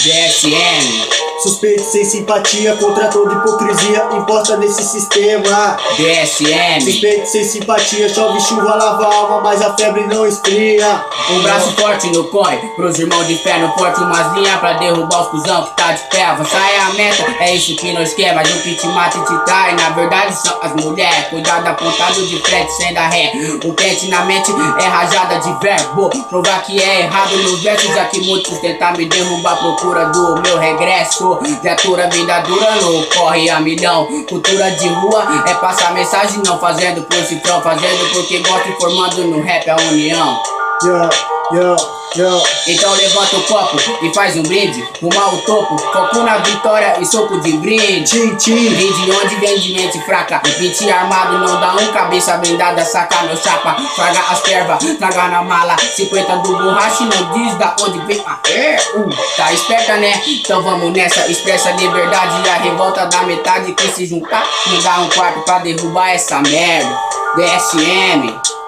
DSM. Suspeito sem simpatia contra toda hipocrisia imposta nesse sistema. DSM. Suspeito sem simpatia, chove chuva, lava a alma, mas a febre não esfria. Um braço forte no corre, pros irmãos de fé no porte umas linhas pra derrubar os cuzão que tá de pé. Avançar é a meta, é isso que nós quer, mas o que te mata e te trai, na verdade são as mulheres. Cuidado apontado de frente sem dar ré, o pente na mente é rajada de verbo. Provar que é errado nos versos, já que muitos tentar me derrubar à procura do meu regresso. Viatura, vida dura, não corre a milhão. Cultura de rua é passar mensagem, não fazendo por cifrão, fazendo porque gosto, formando no rap a união. Então levanta o copo e faz um brinde, rumo ao topo, foco na vitória e soco de brinde. Brinde onde vem de mente fraca, 20 armado não dá um, cabeça blindada, saca meu chapa, fraga as pervas, traga na mala, 50 do borracha e não diz da onde vem a tá esperta né? Então vamos nessa, expressa liberdade e a revolta da metade que se juntar, não dá um quarto pra derrubar essa merda. DSM.